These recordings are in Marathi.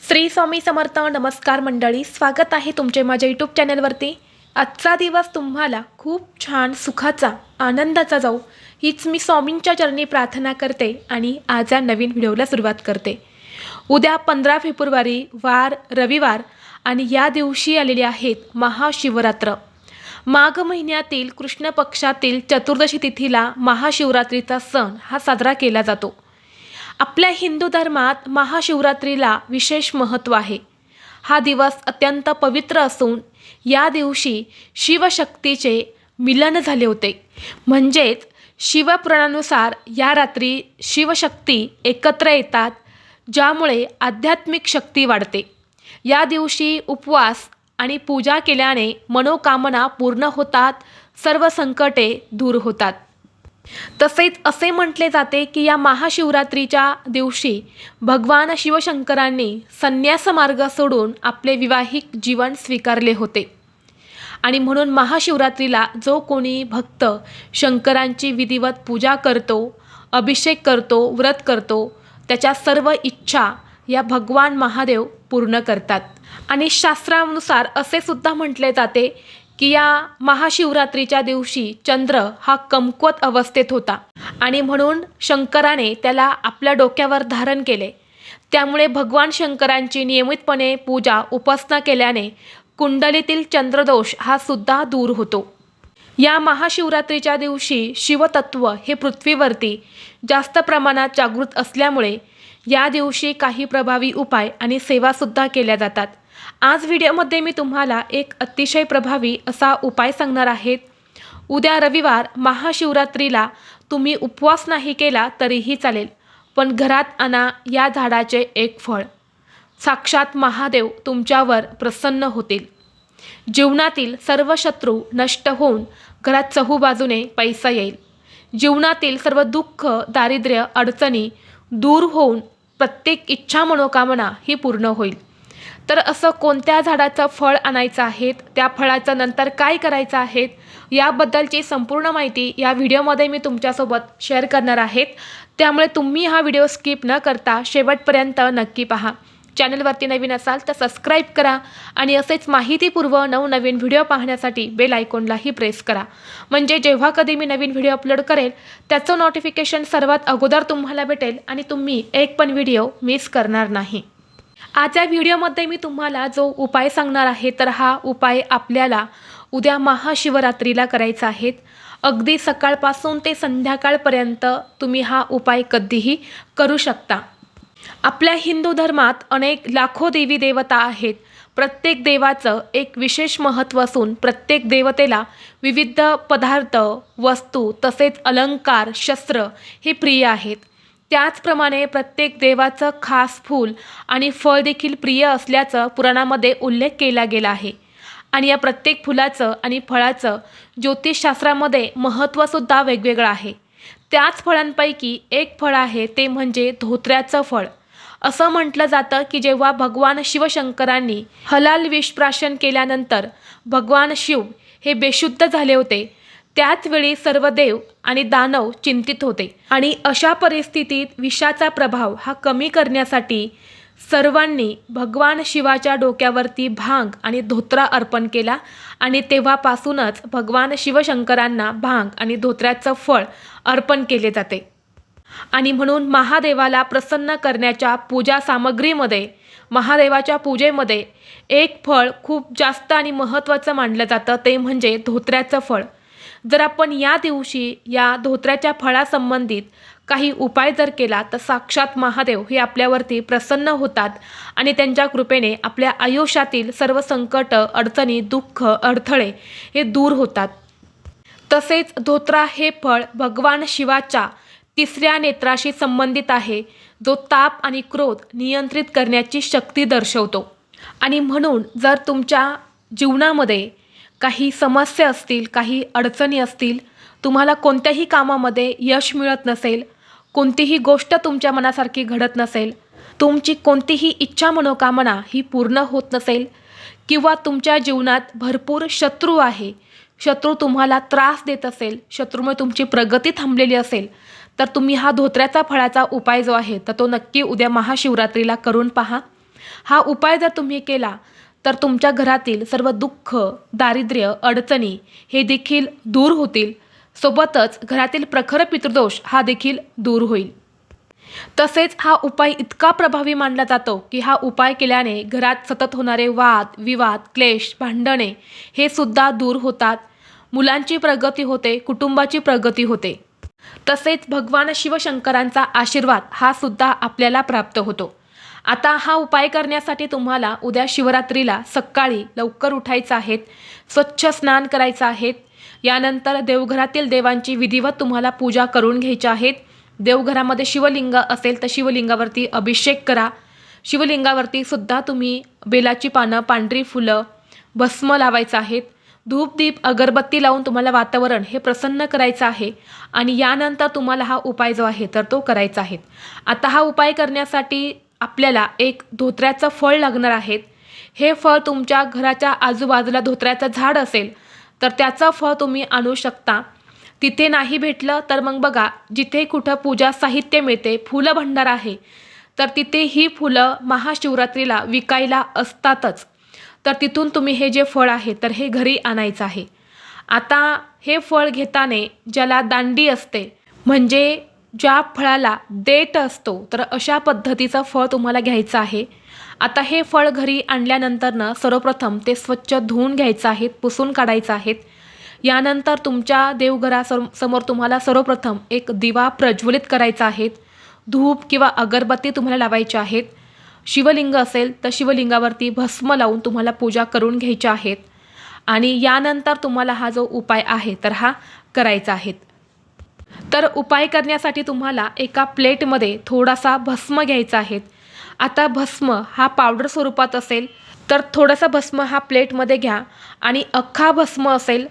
श्री स्वामी समर्थ. नमस्कार मंडळी, स्वागत आहे तुमचे माझ्या यूट्यूब चॅनलवरती. आजचा दिवस तुम्हाला खूप छान सुखाचा आनंदाचा जाऊ हीच मी स्वामींच्या चरणी प्रार्थना करते आणि आज या नवीन व्हिडिओला सुरुवात करते. उद्या 15 फेब्रुवारी वार रविवार आणि या दिवशी आलेली आहेत महाशिवरात्र. माघ महिन्यातील कृष्ण पक्षातील चतुर्दशी तिथीला महाशिवरात्रीचा सण हा साजरा केला जातो. आपल्या हिंदू धर्मात महाशिवरात्रीला विशेष महत्त्व आहे. हा दिवस अत्यंत पवित्र असून या दिवशी शिवशक्तीचे मिलन झाले होते. म्हणजेच शिवपुराणानुसार या रात्री शिवशक्ती एकत्र येतात, ज्यामुळे आध्यात्मिक शक्ती वाढते. या दिवशी उपवास आणि पूजा केल्याने मनोकामना पूर्ण होतात, सर्व संकटे दूर होतात. तसेच असे म्हटले जाते की या महाशिवरात्रीच्या दिवशी भगवान शिवशंकरांनी संन्यास मार्ग सोडून आपले विवाहिक जीवन स्वीकारले होते. आणि म्हणून महाशिवरात्रीला जो कोणी भक्त शंकरांची विधिवत पूजा करतो, अभिषेक करतो, व्रत करतो, त्याच्या सर्व इच्छा या भगवान महादेव पूर्ण करतात. आणि शास्त्रानुसार असे सुद्धा म्हटले जाते की या महाशिवरात्रीच्या दिवशी चंद्र हा कमकुवत अवस्थेत होता आणि म्हणून शंकराने त्याला आपल्या डोक्यावर धारण केले. त्यामुळे भगवान शंकरांची नियमितपणे पूजा उपासना केल्याने कुंडलीतील चंद्रदोष हा सुद्धा दूर होतो. या महाशिवरात्रीच्या दिवशी शिवतत्व हे पृथ्वीवरती जास्त प्रमाणात जागृत असल्यामुळे या दिवशी काही प्रभावी उपाय आणि सेवासुद्धा केल्या जातात. आज व्हिडिओमध्ये मी तुम्हाला एक अतिशय प्रभावी असा उपाय सांगणार आहे. उद्या रविवार महाशिवरात्रीला तुम्ही उपवास नाही केला तरीही चालेल, पण घरात आणा या झाडाचे एक फळ. साक्षात महादेव तुमच्यावर प्रसन्न होतील. जीवनातील सर्व शत्रू नष्ट होऊन घरात चहूबाजूने पैसा येईल. जीवनातील सर्व दुःख, दारिद्र्य, अडचणी दूर होऊन प्रत्येक इच्छा मनोकामना ही पूर्ण होईल. तर असं कोणत्या झाडाचं फळ आणायचं आहे, त्या फळाचं नंतर काय करायचं आहे, याबद्दलची संपूर्ण माहिती या व्हिडिओमध्ये मी तुमच्यासोबत शेअर करणार आहे. त्यामुळे तुम्ही हा व्हिडिओ स्किप न करता शेवटपर्यंत नक्की पहा. चॅनलवरती नवीन असाल तर सबस्क्राईब करा आणि असेच माहितीपूर्व नवनवीन व्हिडिओ पाहण्यासाठी बेल आयकॉनलाही प्रेस करा. म्हणजे जेव्हा कधी मी नवीन व्हिडिओ अपलोड करेल त्याचं नोटिफिकेशन सर्वात अगोदर तुम्हाला भेटेल आणि तुम्ही एक पण व्हिडिओ मिस करणार नाही. आज या व्हिडिओमध्ये मी तुम्हाला जो उपाय सांगणार आहे तर हा उपाय आपल्याला उद्या महाशिवरात्रीला करायचा आहे. अगदी सकाळपासून ते संध्याकाळपर्यंत तुम्ही हा उपाय कधीही करू शकता. आपल्या हिंदू धर्मात अनेक लाखो देवी देवता आहेत. प्रत्येक देवाचं एक विशेष महत्त्व असून प्रत्येक देवतेला विविध पदार्थ, वस्तू तसेच अलंकार, शस्त्र हे प्रिय आहेत. त्याचप्रमाणे प्रत्येक देवाचं खास फूल आणि फळ देखील प्रिय असल्याचं पुराणामध्ये उल्लेख केला गेला आहे. आणि या प्रत्येक फुलाचं आणि फळाचं ज्योतिषशास्त्रामध्ये महत्त्वसुद्धा वेगवेगळं आहे. त्याच फळांपैकी एक फळ आहे ते म्हणजे धोत्र्याचं फळ. असं म्हटलं जातं की जेव्हा भगवान शिवशंकरांनी हलाल विषप्राशन केल्यानंतर भगवान शिव हे बेशुद्ध झाले होते. त्याच वेळी सर्व देव आणि दानव चिंतित होते आणि अशा परिस्थितीत विषाचा प्रभाव हा कमी करण्यासाठी सर्वांनी भगवान शिवाच्या डोक्यावरती भांग आणि धोत्रा अर्पण केला आणि तेव्हापासूनच भगवान शिवशंकरांना भांग आणि धोत्र्याचं फळ अर्पण केले जाते. आणि म्हणून महादेवाला प्रसन्न करण्याच्या पूजा सामग्रीमध्ये महादेवाच्या पूजेमध्ये एक फळ खूप जास्त आणि महत्त्वाचं मानलं जातं, ते म्हणजे धोत्र्याचं फळ. जर आपण या दिवशी या धोत्र्याच्या फळासंबंधित काही उपाय जर केला तर साक्षात महादेव हे आपल्यावरती प्रसन्न होतात आणि त्यांच्या कृपेने आपल्या आयुष्यातील सर्व संकट, अडचणी, दुःख, अडथळे हे दूर होतात. तसेच धोत्रा हे फळ भगवान शिवाच्या तिसऱ्या नेत्राशी संबंधित आहे, जो ताप आणि क्रोध नियंत्रित करण्याची शक्ती दर्शवतो. आणि म्हणून जर तुमच्या जीवनामध्ये काही समस्या असतील, काही अडचणी असतील, तुम्हाला कोणत्याही कामामध्ये यश मिळत नसेल, कोणतीही गोष्ट तुमच्या मनासारखी घडत नसेल, तुमची कोणतीही इच्छा मनोकामना ही पूर्ण होत नसेल किंवा तुमच्या जीवनात भरपूर शत्रू आहे, शत्रू तुम्हाला त्रास देत असेल, शत्रूमुळे तुमची प्रगती थांबलेली असेल, तर तुम्ही हा धोत्र्याचा फळाचा उपाय जो आहे तर तो नक्की उद्या महाशिवरात्रीला करून पहा. हा उपाय जर तुम्ही केला तर तुमच्या घरातील सर्व दुःख, दारिद्र्य, अडचणी हे देखील दूर होतील. सोबतच घरातील प्रखर पितृदोष हा देखील दूर होईल. तसेच हा उपाय इतका प्रभावी मानला जातो की हा उपाय केल्याने घरात सतत होणारे वाद, विवाद, क्लेश, भांडणे हे सुद्धा दूर होतात. मुलांची प्रगती होते, कुटुंबाची प्रगती होते. तसेच भगवान शिवशंकरांचा आशीर्वाद हा सुद्धा आपल्याला प्राप्त होतो. आता हा उपाय करण्यासाठी तुम्हाला उद्या शिवरात्रीला सकाळी लवकर उठायचं आहे, स्वच्छ स्नान करायचं आहे. यानंतर देवघरातील देवांची विधिवत तुम्हाला पूजा करून घ्यायची आहेत. देवघरामध्ये शिवलिंग असेल तर शिवलिंगावरती अभिषेक करा. शिवलिंगावरती सुद्धा तुम्ही बेलाची पानं, पांढरी फुलं, भस्म लावायचं आहेत. धूप, दीप, अगरबत्ती लावून तुम्हाला वातावरण हे प्रसन्न करायचं आहे आणि यानंतर तुम्हाला हा उपाय जो आहे तर तो करायचा आहे. आता हा उपाय करण्यासाठी आपल्याला एक धोत्र्याचं फळ लागणार आहे. हे फळ तुमच्या घराच्या आजूबाजूला धोत्र्याचं झाड असेल तर त्याचं फळ तुम्ही आणू शकता. तिथे नाही भेटलं तर मग बघा, जिथे कुठं पूजा साहित्य मिळते, फुलं भंडार आहे, तर तिथे ही फुलं महाशिवरात्रीला विकायला असतातच. तर तिथून तुम्ही हे जे फळ आहे तर हे घरी आणायचं आहे. आता हे फळ घेताना ज्याला दांडी असते, म्हणजे ज्या फळाला देठ असतो, तर अशा पद्धतीचं फळ तुम्हाला घ्यायचं आहे. आता हे फळ घरी आणल्यानंतरनं सर्वप्रथम ते स्वच्छ धुवून घ्यायचं आहे, पुसून काढायचं आहे. यानंतर तुमच्या देवघरासमोर तुम्हाला सर्वप्रथम एक दिवा प्रज्वलित करायचा आहे. धूप किंवा अगरबत्ती तुम्हाला लावायची आहेत. शिवलिंग असेल तर शिवलिंगावरती भस्म लावून तुम्हाला पूजा करून घ्यायची आहेत. आणि यानंतर तुम्हाला हा जो उपाय आहे तर हा करायचा आहे. तर उपाय करण्यासाठी तुम्हाला एका प्लेटमध्ये थोडासा भस्म घ्यायचा आहे. आता भस्म हा पावडर स्वरूपात असेल तर थोडासा भस्म हा प्लेटमध्ये घ्या आणि अख्खा भस्म असेल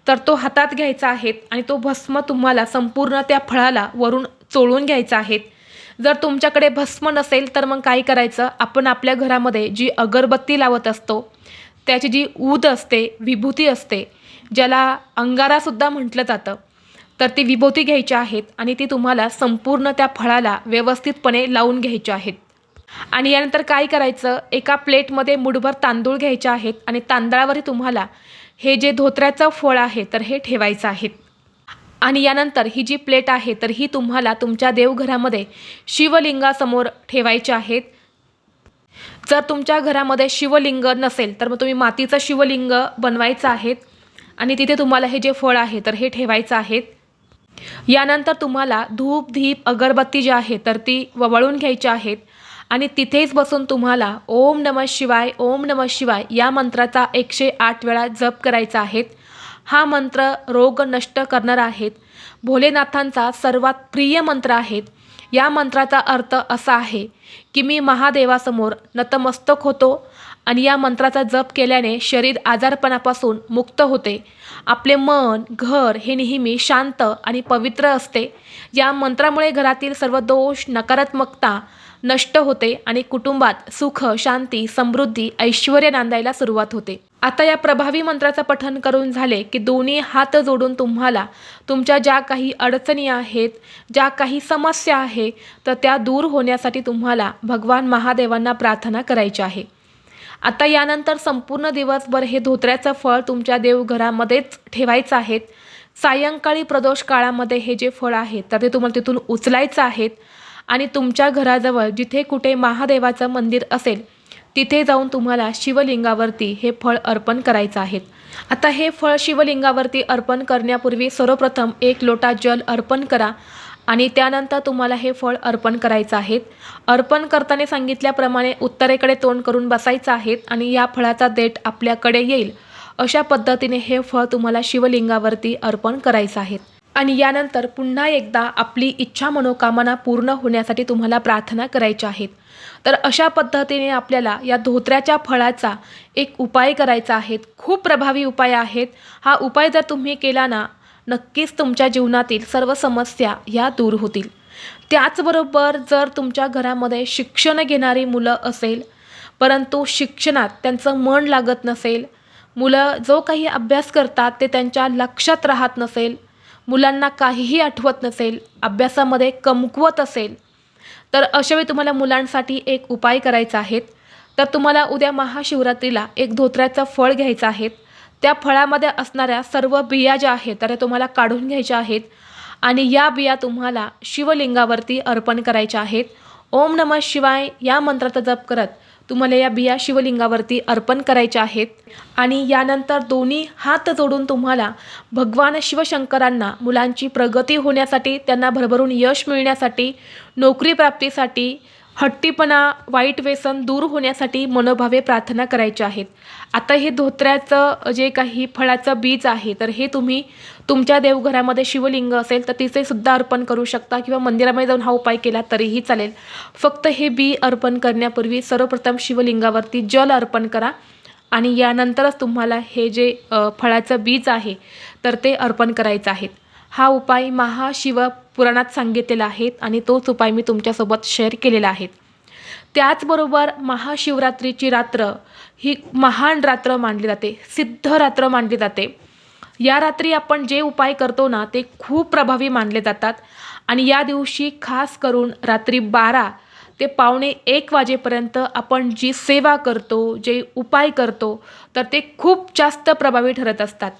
तर तो हातात घ्यायचा आहे आणि तो भस्म तुम्हाला संपूर्ण त्या फळाला वरून चोळून घ्यायचा आहे. जर तुमच्याकडे भस्म नसेल तर मग काय करायचं, आपण आपल्या घरामध्ये जी अगरबत्ती लावत असतो त्याची जी ऊद असते, विभूती असते, ज्याला अंगारासुद्धा म्हटलं जातं, तर ती विभूती घ्यायची आहेत आणि ती तुम्हाला संपूर्ण त्या फळाला व्यवस्थितपणे लावून घ्यायची आहेत. आणि यानंतर काय करायचं, एका प्लेटमध्ये मुठभर तांदूळ घ्यायचे आहेत आणि तांदळावरही तुम्हाला हे जे धोत्र्याचं फळ आहे तर हे ठेवायचं आहे. आणि यानंतर ही जी प्लेट आहे तर ही तुम्हाला तुमच्या देवघरामध्ये शिवलिंगासमोर ठेवायची आहेत. जर तुमच्या घरामध्ये शिवलिंग नसेल तर मग तुम्ही मातीचं शिवलिंग बनवायचं आहे आणि तिथे तुम्हाला हे जे फळ आहे तर हे ठेवायचं आहे. यानंतर तुम्हाला धूप, दीप, अगरबत्ती जी आहे तर ती वळवून घ्यायची आहेत आणि तिथेच बसून तुम्हाला ओम नमः शिवाय, ओम नमः शिवाय या मंत्राचा 108 वेळा जप करायचा आहे. हा मंत्र रोग नष्ट करणारा आहे. भोलेनाथांचा सर्वात प्रिय मंत्र आहे. या मंत्राचा अर्थ असा आहे की मी महादेवासमोर नतमस्तक होतो आणि या मंत्राचा जप केल्याने शरीर आजारपणापासून मुक्त होते. आपले मन, घर हे नेहमी शांत आणि पवित्र असते. या मंत्रामुळे घरातील सर्व दोष, नकारात्मकता नष्ट होते आणि कुटुंबात सुख, शांती, समृद्धी, ऐश्वर्य नांदायला सुरुवात होते. आता या प्रभावी मंत्राचं पठण करून झाले की दोन्ही हात जोडून तुम्हाला तुमच्या ज्या काही अडचणी आहेत, ज्या काही समस्या आहे तर त्या दूर होण्यासाठी तुम्हाला भगवान महादेवांना प्रार्थना करायची आहे. आता यानंतर संपूर्ण दिवसभर हे धोत्र्याचं फळ तुमच्या देवघरामध्येच ठेवायचं आहे. सायंकाळी प्रदोष काळामध्ये हे जे फळ आहे तर ते तुम्हाला तिथून उचलायचं आहे आणि तुमच्या घराजवळ जिथे कुठे महादेवाचं मंदिर असेल तिथे जाऊन तुम्हाला शिवलिंगावरती हे फळ अर्पण करायचं आहे. आता हे फळ शिवलिंगावरती अर्पण करण्यापूर्वी सर्वप्रथम 1 लोटा जल अर्पण करा आणि त्यानंतर तुम्हाला हे फळ अर्पण करायचं आहे. अर्पण करताना सांगितल्याप्रमाणे उत्तरेकडे तोंड करून बसायचं आहे आणि या फळाचा देठ आपल्याकडे येईल अशा पद्धतीने हे फळ तुम्हाला शिवलिंगावरती अर्पण करायचं आहे. आणि यानंतर पुन्हा एकदा आपली इच्छा, मनोकामना पूर्ण होण्यासाठी तुम्हाला प्रार्थना करायच्या आहेत. तर अशा पद्धतीने आपल्याला या धोत्र्याच्या फळाचा एक उपाय करायचा आहे. खूप प्रभावी उपाय आहेत. हा उपाय जर तुम्ही केला ना, नक्कीच तुमच्या जीवनातील सर्व समस्या ह्या दूर होतील. त्याचबरोबर जर तुमच्या घरामध्ये शिक्षण घेणारी मुलं असेल परंतु शिक्षणात त्यांचं मन लागत नसेल, मुलं जो काही अभ्यास करतात ते त्यांच्या लक्षात राहत नसेल, मुलांना काहीही आठवत नसेल, अभ्यासामध्ये कमकुवत असेल, तर अशावेळी तुम्हाला मुलांसाठी एक उपाय करायचा आहे. तर तुम्हाला उद्या महाशिवरात्रीला एक धोत्र्याचं फळ घ्यायचं आहे. त्या फळामध्ये असणाऱ्या सर्व बिया ज्या आहेत तर तुम्हाला काढून घ्यायच्या आहेत आणि या बिया तुम्हाला शिवलिंगावरती अर्पण करायच्या आहेत. ओम नमः शिवाय या मंत्राचा जप करत तुम्हाला या बिया शिवलिंगावरती अर्पण करायच्या आहेत. आणि यानंतर दोन्ही हात जोडून तुम्हाला भगवान शिवशंकरांना मुलांची प्रगती होण्यासाठी, त्यांना भरभरून यश मिळण्यासाठी, नोकरी प्राप्तीसाठी, हट्टीपणा, वाईट व्यसन दूर होण्यासाठी मनोभावे प्रार्थना करायची आहेत. आता हे धोत्र्याचं जे काही फळाचं बीज आहे तर हे तुम्ही तुमच्या देवघरामध्ये शिवलिंग असेल तर तिचे सुद्धा अर्पण करू शकता किंवा मंदिरामध्ये जाऊन हा उपाय केला तरीही चालेल. फक्त हे बी अर्पण करण्यापूर्वी सर्वप्रथम शिवलिंगावरती जल अर्पण करा आणि यानंतरच तुम्हाला हे जे फळाचं बीज आहे तर ते अर्पण करायचं आहे. हा उपाय महाशिवपुराणात सांगितलेला आहे आणि तोच उपाय मी तुमच्यासोबत शेअर केलेला आहे. त्याचबरोबर महाशिवरात्रीची रात्र ही महान रात्र मानली जाते, सिद्ध रात्र मानली जाते. या रात्री आपण जे उपाय करतो ना ते खूप प्रभावी मानले जातात आणि या दिवशी खास करून रात्री 12 ते पावणे 1 वाजेपर्यंत आपण जी सेवा करतो, जे उपाय करतो तर ते खूप जास्त प्रभावी ठरत असतात.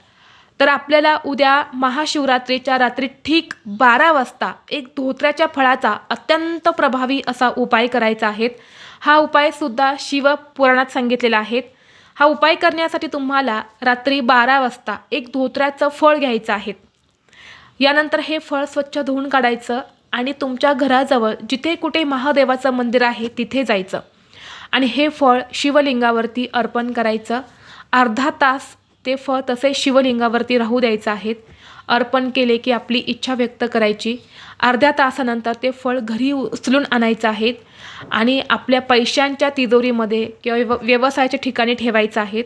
तर आपल्याला उद्या महाशिवरात्रीच्या रात्री ठीक 12 वाजता एक धोत्र्याच्या फळाचा अत्यंत प्रभावी असा उपाय करायचा आहे. हा उपायसुद्धा शिवपुराणात सांगितलेला आहे. हा उपाय करण्यासाठी तुम्हाला रात्री 12 वाजता एक धोत्र्याचं फळ घ्यायचं आहे. यानंतर हे फळ स्वच्छ धुवून काढायचं आणि तुमच्या घराजवळ जिथे कुठे महादेवाचं मंदिर आहे तिथे जायचं आणि हे फळ शिवलिंगावरती अर्पण करायचं. अर्धा तास ते फळ तसे शिवलिंगावरती राहू द्यायचं आहे. अर्पण केले की आपली इच्छा व्यक्त करायची. अर्ध्या तासानंतर ते फळ घरी उचलून आणायचं आहे आणि आपल्या पैशांच्या तिजोरीमध्ये किंवा व्यवसायाच्या ठिकाणी ठेवायचं आहे.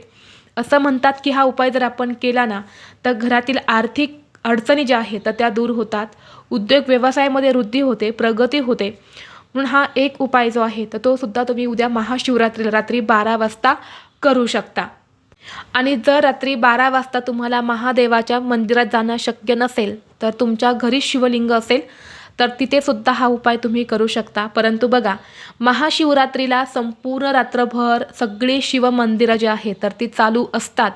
असं म्हणतात की हा उपाय जर आपण केला ना तर घरातील आर्थिक अडचणी ज्या आहेत तर त्या दूर होतात, उद्योग व्यवसायामध्ये वृद्धी होते, प्रगती होते. म्हणून हा एक उपाय जो आहे तर तो सुद्धा तुम्ही उद्या महाशिवरात्रीला रात्री 12 वाजता करू शकता. आणि जर रात्री 12 वाजता तुम्हाला महादेवाच्या मंदिरात जाणं शक्य नसेल तर तुमच्या घरी शिवलिंग असेल तर तिथे सुद्धा हा उपाय तुम्ही करू शकता. परंतु बघा, महाशिवरात्रीला संपूर्ण रात्रभर सगळी शिवमंदिरं जी आहेत तर ती चालू असतात.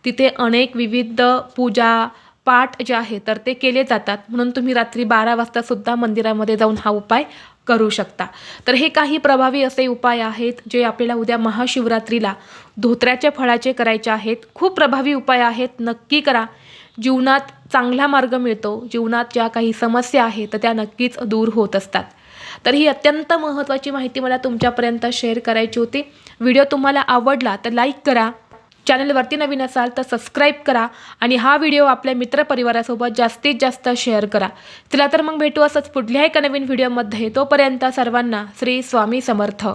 तिथे अनेक विविध पूजा पाठ जे आहे तर ते केले जातात. म्हणून तुम्ही रात्री 12 वाजता सुद्धा मंदिरामध्ये जाऊन हा उपाय करू शकता. तर हे काही प्रभावी असे उपाय आहेत जे आपल्याला उद्या महाशिवरात्रीला धोत्र्याच्या फळाचे करायचे आहेत. खूप प्रभावी उपाय आहेत, नक्की करा. जीवनात चांगला मार्ग मिळतो. जीवनात ज्या काही समस्या आहेत तर त्या नक्कीच दूर होत असतात. तर ही अत्यंत महत्त्वाची माहिती मला तुमच्यापर्यंत शेअर करायची होती. व्हिडिओ तुम्हाला आवडला तर लाईक करा. चॅनलवरती नवीन असाल तर सबस्क्राईब करा आणि हा व्हिडिओ आपल्या मित्रपरिवारासोबत जास्तीत जास्त शेअर करा. चला तर मग भेटू असंच पुढल्या एका नवीन व्हिडिओमध्ये. तोपर्यंत सर्वांना श्री स्वामी समर्थ.